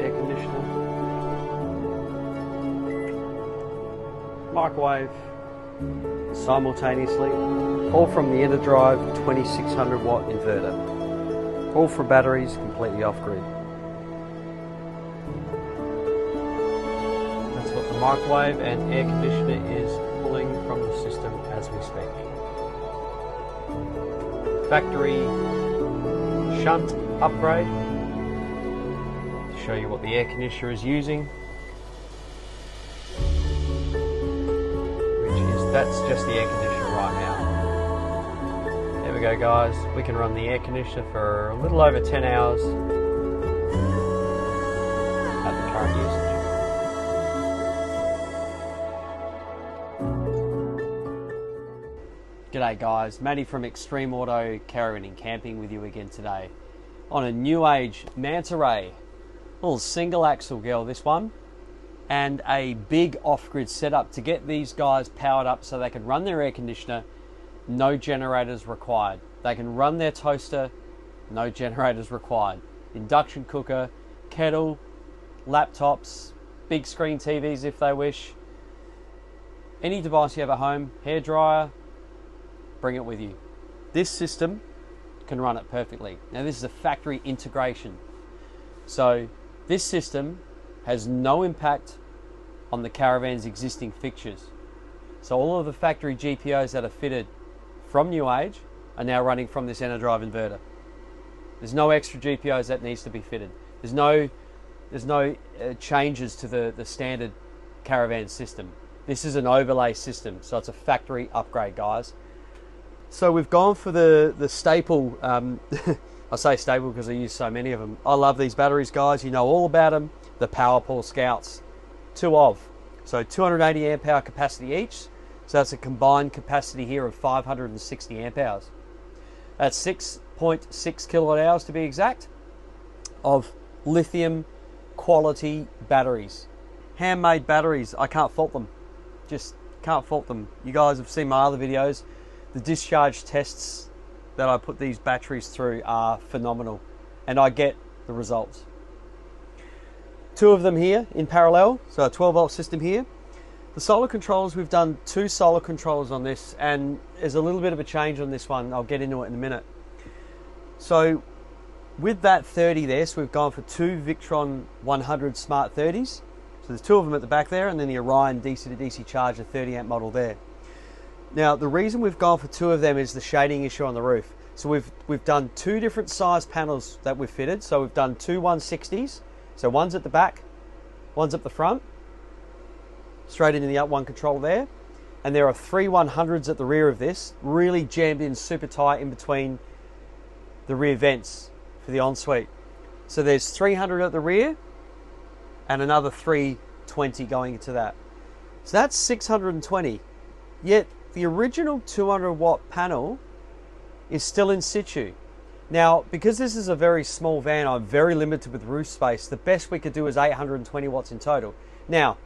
Air conditioner, microwave, simultaneously, all from the Enerdrive 2600 watt inverter. All for batteries, completely off-grid. That's what the microwave and air conditioner is pulling from the system as we speak. Factory shunt upgrade to show you what the air conditioner is using, which is, that's just the air conditioner right now. There we go, guys. We can run the air conditioner for a little over 10 hours at the current usage. G'day guys, Matty from Extreme Auto Caravan and Camping with you again today on a NewAge Manta Ray, little single axle girl this one, and a big off-grid setup to get these guys powered up so they can run their air conditioner, no generators required. They can run their toaster, no generators required. Induction cooker, kettle, laptops, big screen TVs if they wish. Any device you have at home, hairdryer, bring it with you. This system can run it perfectly. Now this is a factory integration. So this system has no impact on the caravan's existing fixtures. So all of the factory GPOs that are fitted from NewAge are now running from this Enerdrive inverter. There's no extra GPOs that needs to be fitted. There's no changes to the standard caravan system. This is an overlay system, so it's a factory upgrade, guys. So we've gone for the staple, I say staple because I use so many of them. I love these batteries, guys. You know all about them. The PowerPool Scouts, two of. So 280 amp hour capacity each. So that's a combined capacity here of 560 amp hours. That's 6.6 kilowatt hours to be exact of lithium quality batteries. Handmade batteries, I can't fault them. Just can't fault them. You guys have seen my other videos. The discharge tests that I put these batteries through are phenomenal, and I get the results. Two of them here in parallel, so a 12 volt system here. The solar controllers, we've done two solar controllers on this, and there's a little bit of a change on this one. I'll get into it in a minute. So with that 30 there, so we've gone for two Victron 100 Smart 30s. So there's two of them at the back there, and then the Orion DC to DC charger 30 amp model there. Now, the reason we've gone for two of them is the shading issue on the roof. So we've done two different size panels that we've fitted. So we've done two 160s. So one's at the back, one's up the front, straight into the up one controller there. And there are three 100s at the rear of this, really jammed in super tight in between the rear vents for the ensuite. So there's 300 at the rear and another 320 going into that. So that's 620. Yet the original 200 watt panel is still in situ. Now, because this is a very small van, I'm very limited with roof space. The best we could do is 820 watts in total. Now,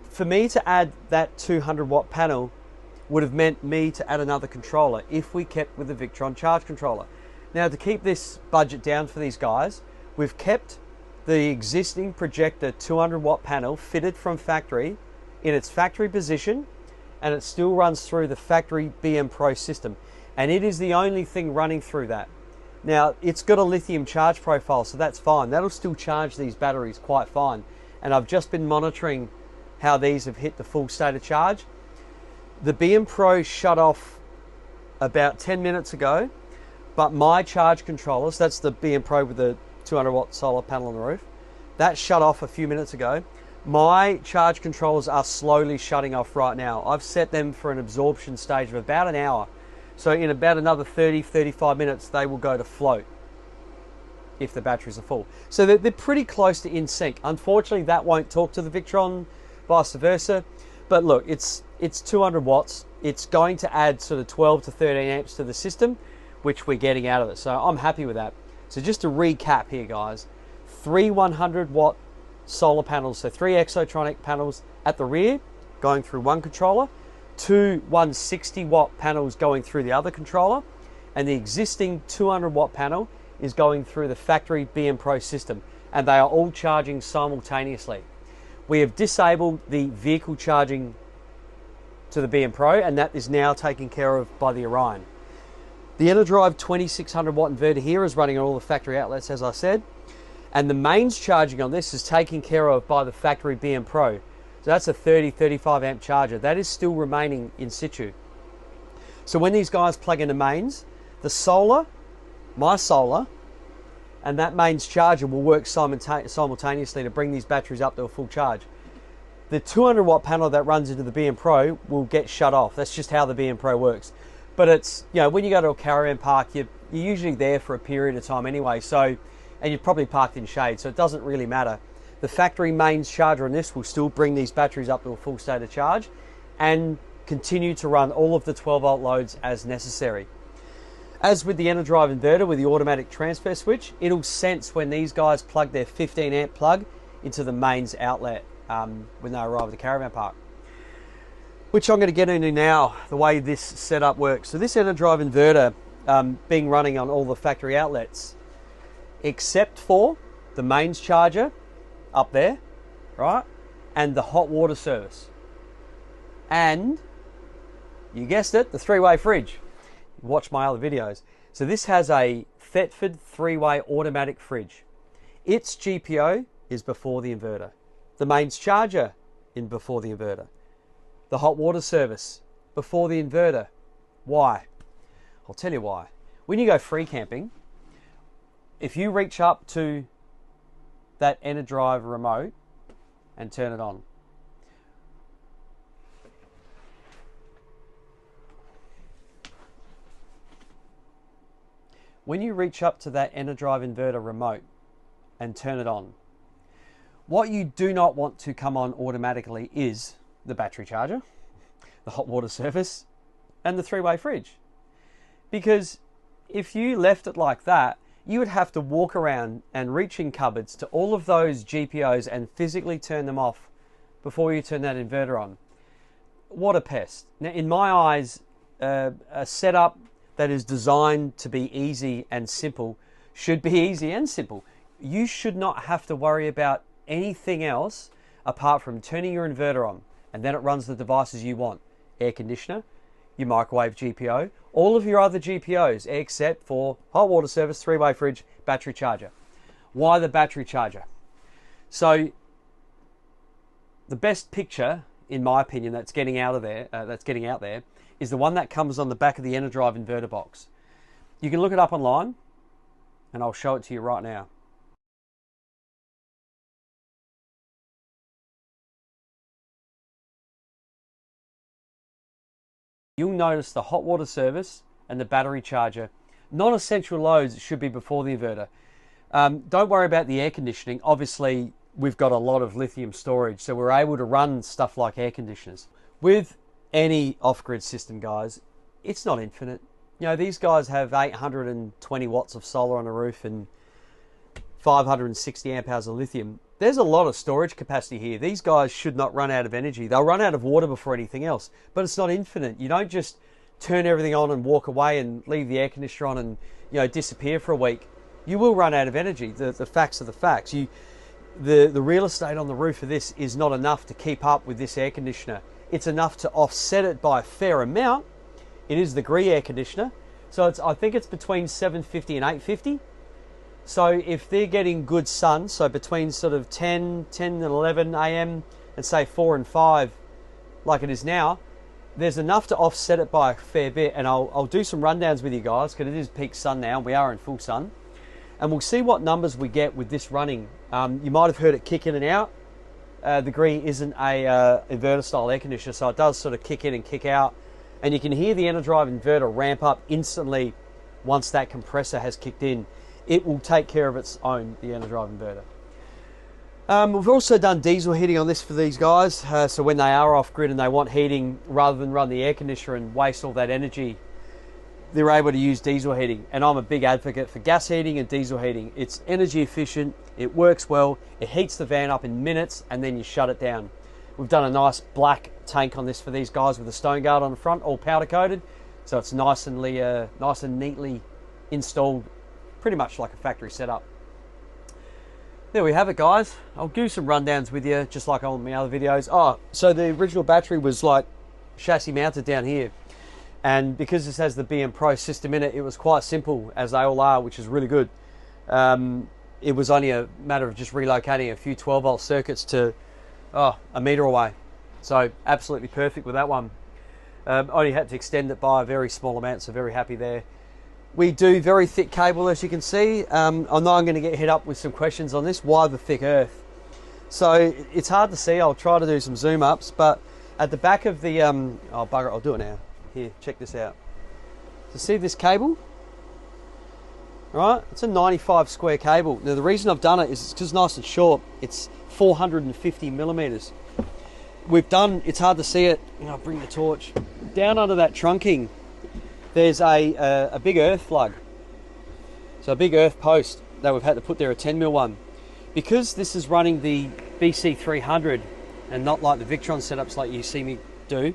for me to add that 200 watt panel would have meant me to add another controller if we kept with the Victron charge controller. Now, to keep this budget down for these guys, we've kept the existing projector 200 watt panel fitted from factory in its factory position, and it still runs through the factory BmPro system, and it is the only thing running through that. Now, it's got a lithium charge profile, so that's fine. That'll still charge these batteries quite fine, and I've just been monitoring how these have hit the full state of charge. The BmPro shut off about 10 minutes ago, but my charge controllers, that's the BmPro with the 200 watt solar panel on the roof, that shut off a few minutes ago. My charge controllers are slowly shutting off right now. I've set them for an absorption stage of about an hour. So in about another 30-35 minutes, they will go to float if the batteries are full. So they're pretty close to in sync. Unfortunately, that won't talk to the Victron, vice versa. But look, it's 200 watts. It's going to add sort of 12 to 13 amps to the system, which we're getting out of it. So I'm happy with that. So just to recap here, guys, 3 100 watt solar panels, so 3 exotronic panels at the rear going through one controller, 2 160 watt panels going through the other controller, and the existing 200 watt panel is going through the factory BmPro system, and they are all charging simultaneously. We have disabled the vehicle charging to the BmPro, and that is now taken care of by the Orion. The Enerdrive 2600 watt inverter here is running on all the factory outlets, as I said, and the mains charging on this is taken care of by the factory BmPro. So that's a 30-35 amp charger. That is still remaining in situ. So when these guys plug into mains, the solar, my solar, and that mains charger will work simultaneously to bring these batteries up to a full charge. The 200 watt panel that runs into the BmPro will get shut off. That's just how the BmPro works. But it's, you know, when you go to a caravan park, you're usually there for a period of time anyway, so, and you're probably parked in shade, so it doesn't really matter. The factory mains charger on this will still bring these batteries up to a full state of charge and continue to run all of the 12 volt loads as necessary. As with the Enerdrive inverter with the automatic transfer switch, it'll sense when these guys plug their 15 amp plug into the mains outlet when they arrive at the caravan park. Which I'm going to get into now, the way this setup works. So this Enerdrive inverter being running on all the factory outlets, except for the mains charger up there, right, and the hot water service, and you guessed it, the three-way fridge. Watch my other videos. So this has a Thetford three-way automatic fridge. Its GPO is before the inverter, the mains charger in before the inverter, the hot water service before the inverter. Why? I'll tell you why. When you go free camping, if you reach up to that Enerdrive remote and turn it on, when you reach up to that Enerdrive inverter remote and turn it on, what you do not want to come on automatically is the battery charger, the hot water service, and the three-way fridge. Because if you left it like that, you would have to walk around and reach in cupboards to all of those GPOs and physically turn them off before you turn that inverter on. What a pest. Now, in my eyes, a setup that is designed to be easy and simple should be easy and simple. You should not have to worry about anything else apart from turning your inverter on, and then it runs the devices you want. Air conditioner, your microwave GPO, all of your other GPOs except for hot water service, three-way fridge, battery charger. Why the battery charger? So the best picture, in my opinion, that's getting out there, is the one that comes on the back of the Enerdrive inverter box. You can look it up online, and I'll show it to you right now. You'll notice the hot water service and the battery charger. Non-essential loads should be before the inverter. Don't worry about the air conditioning. Obviously, we've got a lot of lithium storage, so we're able to run stuff like air conditioners. With any off-grid system, guys, it's not infinite. You know, these guys have 820 watts of solar on the roof and 560 amp hours of lithium. There's a lot of storage capacity here. These guys should not run out of energy. They'll run out of water before anything else, but it's not infinite. You don't just turn everything on and walk away and leave the air conditioner on and, you know, disappear for a week. You will run out of energy. The facts are the facts. The real estate on the roof of this is not enough to keep up with this air conditioner. It's enough to offset it by a fair amount. It is the Gree air conditioner, so I think it's between 750 and 850. So if they're getting good sun, so between sort of 10 and 11 a.m. and say 4 and 5, like it is now, there's enough to offset it by a fair bit. And I'll do some rundowns with you guys, because it is peak sun now, and we are in full sun. And we'll see what numbers we get with this running. You might have heard it kick in and out. The Gree isn't a inverter style air conditioner, so it does sort of kick in and kick out. And you can hear the Enerdrive inverter ramp up instantly once that compressor has kicked in. It will take care of its own, the Enerdrive inverter. We've also done diesel heating on this for these guys, so when they are off grid and they want heating, rather than run the air conditioner and waste all that energy, they're able to use diesel heating. And I'm a big advocate for gas heating and diesel heating. It's energy efficient, it works well, it heats the van up in minutes, and then you shut it down. We've done a nice black tank on this for these guys with a stone guard on the front, all powder coated, so it's nice and neatly installed pretty much like a factory setup. There we have it, guys. I'll do some rundowns with you, just like on my other videos. Oh, so the original battery was like chassis mounted down here. And because this has the BmPro system in it, it was quite simple, as they all are, which is really good. It was only a matter of just relocating a few 12-volt circuits to a metre away. So absolutely perfect with that one. Only had to extend it by a very small amount, so very happy there. We do very thick cable, as you can see. I know I'm going to get hit up with some questions on this. Why the thick earth? So it's hard to see. I'll try to do some zoom ups, but at the back of the oh bugger, I'll do it now. Here, check this out. So see this cable? All right, it's a 95 square cable. Now the reason I've done it is it's nice and short. It's 450 millimeters. We've done. It's hard to see it. I'll bring the torch down under that trunking. There's a big earth lug, so a big earth post that we've had to put there, a 10mm one. Because this is running the BC300 and not like the Victron setups like you see me do,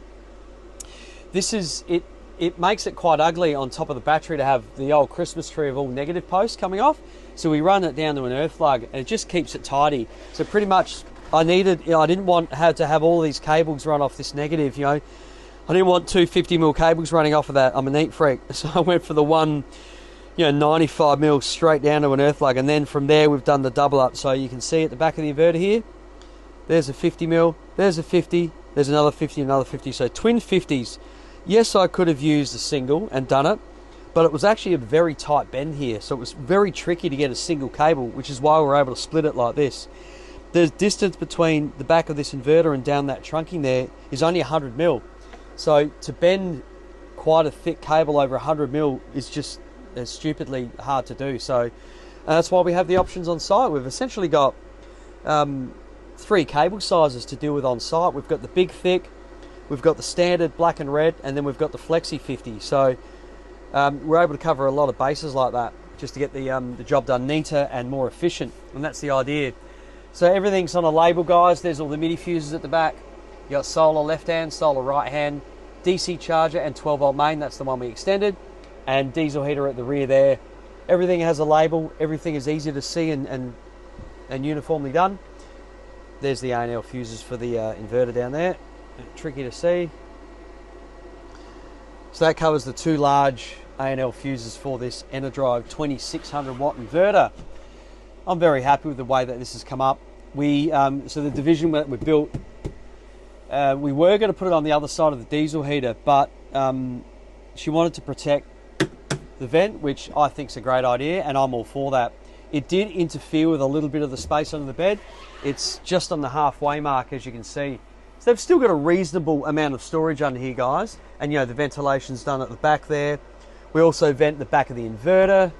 this is, it makes it quite ugly on top of the battery to have the old Christmas tree of all negative posts coming off. So we run it down to an earth lug and it just keeps it tidy. So pretty much I didn't want to have all these cables run off this negative, I didn't want two 50mm cables running off of that. I'm a neat freak. So I went for the one, 95mm straight down to an earth lug. And then from there, we've done the double up. So you can see at the back of the inverter here, there's a 50mm, there's a 50, there's another 50, another 50. So twin 50s. Yes, I could have used a single and done it, but it was actually a very tight bend here. So it was very tricky to get a single cable, which is why we were able to split it like this. The distance between the back of this inverter and down that trunking there is only 100mm. So to bend quite a thick cable over 100mm is just stupidly hard to do. So that's why we have the options on site. We've essentially got 3 cable sizes to deal with on site. We've got the big thick, we've got the standard black and red, and then we've got the Flexi 50. So we're able to cover a lot of bases like that just to get the job done neater and more efficient. And that's the idea. So everything's on a label, guys. There's all the MIDI fuses at the back. You got solar left hand, solar right hand, DC charger and 12-volt main. That's the one we extended, and diesel heater at the rear there. Everything has a label. Everything is easy to see and uniformly done. There's the A&L fuses for the inverter down there. Tricky to see. So that covers the 2 large A&L fuses for this Enerdrive 2600 watt inverter. I'm very happy with the way that this has come up. So the division that we built, we were going to put it on the other side of the diesel heater, but she wanted to protect the vent, which I think is a great idea, and I'm all for that. It did interfere with a little bit of the space under the bed. It's just on the halfway mark, as you can see. So they've still got a reasonable amount of storage under here, guys. And the ventilation's done at the back there. We also vent the back of the inverter.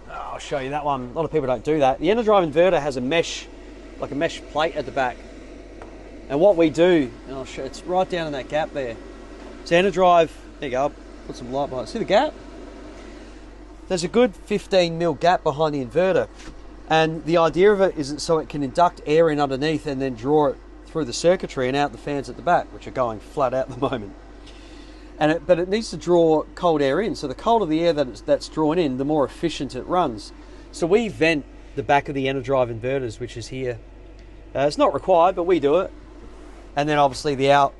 I'll show you that one. A lot of people don't do that. The Enerdrive inverter has a mesh, like a mesh plate at the back. And what we do, and I'll show, it's right down in that gap there. So Enerdrive, there you go, I'll put some light behind it. See the gap? There's a good 15mm gap behind the inverter. And the idea of it is so it can induct air in underneath and then draw it through the circuitry and out the fans at the back, which are going flat out at the moment. But it needs to draw cold air in. So the colder the air that's drawn in, the more efficient it runs. So we vent the back of the Enerdrive inverters, which is here. It's not required, but we do it. And then obviously the out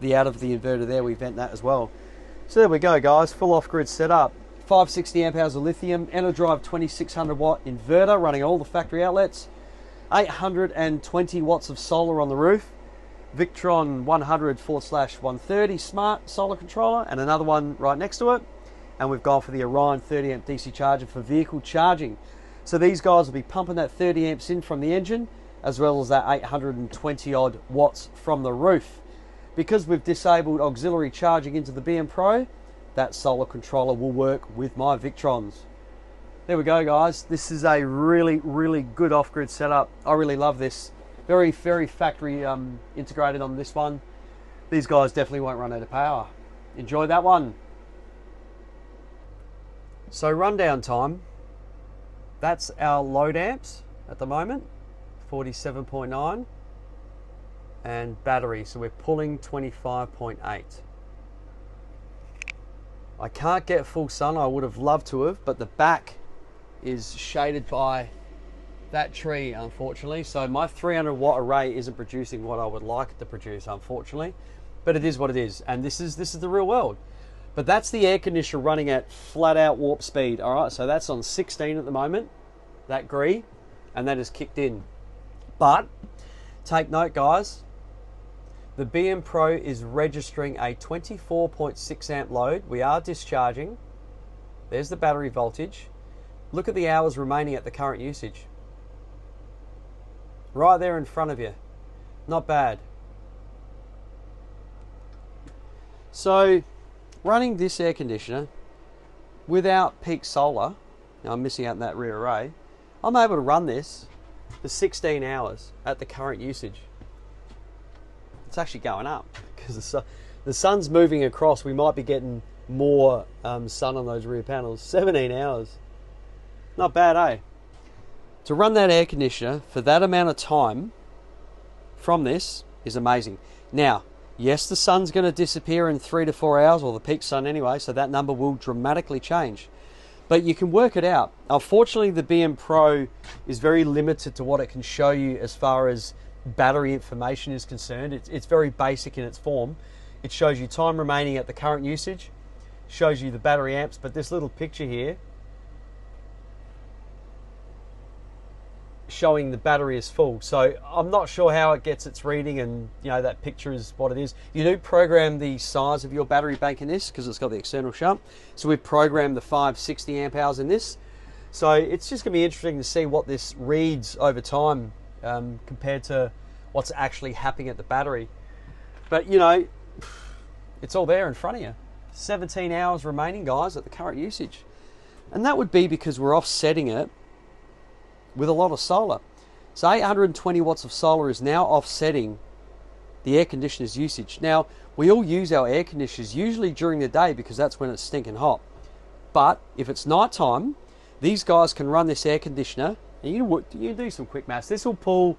of the inverter there, we vent that as well. So there we go, guys. Full off-grid setup. 560 amp hours of lithium, Enerdrive 2600 watt inverter running all the factory outlets. 820 watts of solar on the roof. Victron 100/130 smart solar controller, and another one right next to it. And we've gone for the Orion 30 amp DC charger for vehicle charging. So these guys will be pumping that 30 amps in from the engine, as well as that 820 odd watts from the roof. Because we've disabled auxiliary charging into the BmPro, that solar controller will work with my Victrons. There we go, guys. This is a really, really good off-grid setup. I really love this. Very, very factory integrated on this one. These guys definitely won't run out of power. Enjoy that one. So rundown time. That's our load amps at the moment, 47.9. And battery, so we're pulling 25.8. I can't get full sun. I would have loved to have, but the back is shaded by that tree, unfortunately. So my 300 watt array isn't producing what I would like it to produce, unfortunately. But it is what it is, and this is the real world. But that's the air conditioner running at flat out warp speed. All right, so that's on 16 at the moment, that green, and that is kicked in. But take note, guys, the BmPro is registering a 24.6 amp load. We are discharging. There's the battery voltage. Look at the hours remaining at the current usage. Right there in front of you. Not bad. So, running this air conditioner without peak solar, now I'm missing out that rear array, I'm able to run this for 16 hours at the current usage. It's actually going up because the sun's moving across. We might be getting more sun on those rear panels. 17 hours. Not bad, eh? To run that air conditioner for that amount of time from this is amazing. Now, yes, the sun's going to disappear in 3 to 4 hours, or the peak sun anyway, so that number will dramatically change. But you can work it out. Unfortunately, the BmPro is very limited to what it can show you as far as battery information is concerned. It's very basic in its form. It shows you time remaining at the current usage, shows you the battery amps, but this little picture here showing the battery is full. So I'm not sure how it gets its reading, and you know, that picture is what it is. You do program the size of your battery bank in this because it's got the external shunt. So we've programmed the 560 amp hours in this. So it's just going to be interesting to see what this reads over time compared to what's actually happening at the battery. But you know, it's all there in front of you. 17 hours remaining, guys, at the current usage. And that would be because we're offsetting it with a lot of solar. So 820 watts of solar is now offsetting the air conditioner's usage. Now, we all use our air conditioners usually during the day because that's when it's stinking hot. But if it's nighttime, these guys can run this air conditioner, and you do some quick maths. This will pull,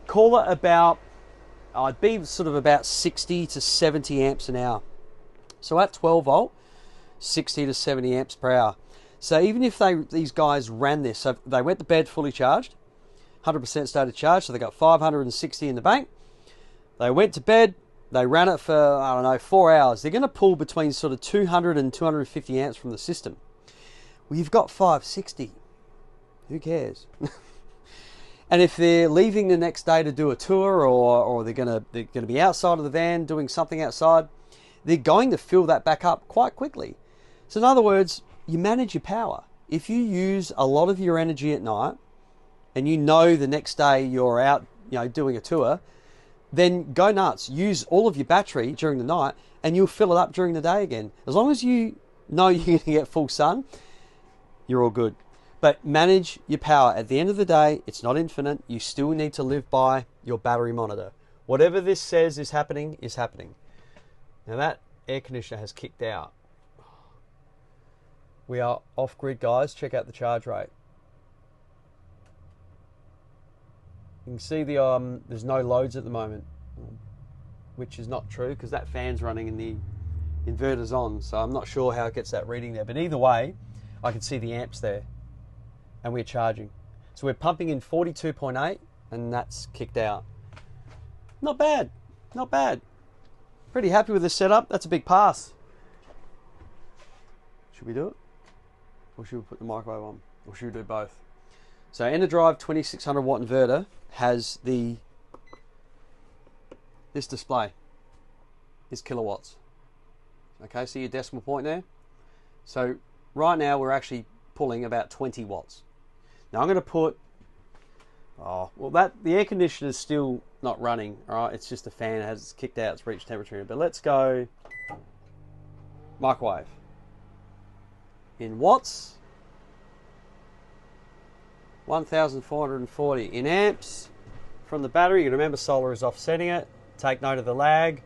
call it about, I'd be sort of about 60 to 70 amps an hour. So at 12 volt, 60 to 70 amps per hour. So even if these guys ran this, so they went to bed fully charged, 100% stated charge, so they got 560 in the bank. They went to bed, they ran it for, I don't know, 4 hours. They're going to pull between sort of 200 and 250 amps from the system. Well, you've got 560. Who cares? And if they're leaving the next day to do a tour, or they're going to be outside of the van doing something outside, they're going to fill that back up quite quickly. So in other words, you manage your power. If you use a lot of your energy at night and you know the next day you're out, you know, doing a tour, then go nuts. Use all of your battery during the night and you'll fill it up during the day again. As long as you know you're going to get full sun, you're all good. But manage your power. At the end of the day, it's not infinite. You still need to live by your battery monitor. Whatever this says is happening, is happening. Now that air conditioner has kicked out. We are off grid, guys. Check out the charge rate. You can see there's no loads at the moment, which is not true because that fan's running and the inverter's on. So I'm not sure how it gets that reading there. But either way, I can see the amps there and we're charging. So we're pumping in 42.8 and that's kicked out. Not bad. Not bad. Pretty happy with this setup. That's a big pass. Should we do it? Or should we put the microwave on? Or should we do both? So Enerdrive 2600 watt inverter has this display is kilowatts. Okay, see your decimal point there? So right now we're actually pulling about 20 watts. Now I'm going to put, the air conditioner is still not running, all right? It's just a fan, it's kicked out, it's reached temperature. But let's go microwave. In watts, 1,440. In amps, from the battery, you remember solar is offsetting it. Take note of the lag.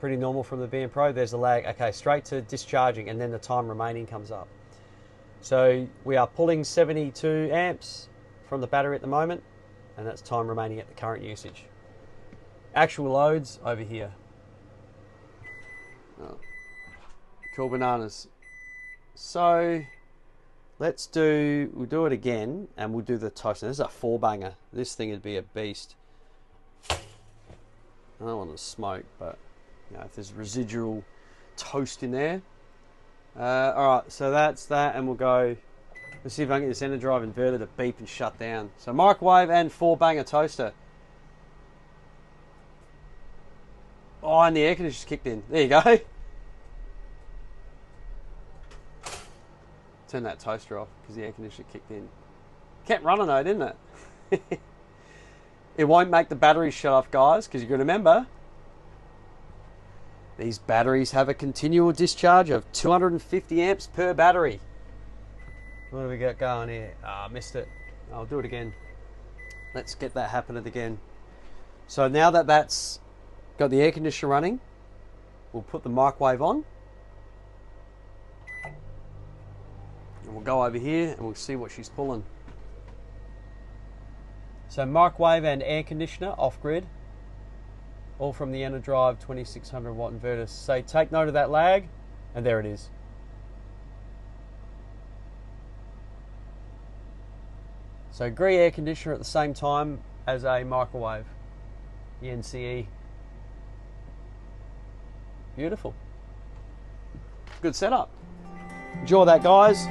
Pretty normal from the BmPro. There's a lag. Okay, straight to discharging, and then the time remaining comes up. So we are pulling 72 amps from the battery at the moment, and that's time remaining at the current usage. Actual loads over here. Oh, cool bananas. So we'll do it again, and we'll do the toaster. This is a 4-banger. This thing would be a beast. I don't want to smoke, but you know, if there's residual toast in there. Alright, so that's that, and we'll go, let's see if I can get this Enerdrive inverter to beep and shut down. So microwave and 4-banger toaster. Oh, and the air conditioner's kicked in. There you go. Turn that toaster off because the air conditioner kicked in. Kept running though, didn't it? It won't make the batteries shut off, guys, because you got to remember, these batteries have a continual discharge of 250 amps per battery. What do we got going here? Ah, missed it. I'll do it again. Let's get that happening again. So now that that's got the air conditioner running, we'll put the microwave on. And we'll go over here and we'll see what she's pulling. So microwave and air conditioner off grid, all from the Enerdrive 2600 watt inverter. So take note of that lag, and there it is. So gree air conditioner at the same time as a microwave, the NCE. Beautiful. Good setup. Enjoy that, guys.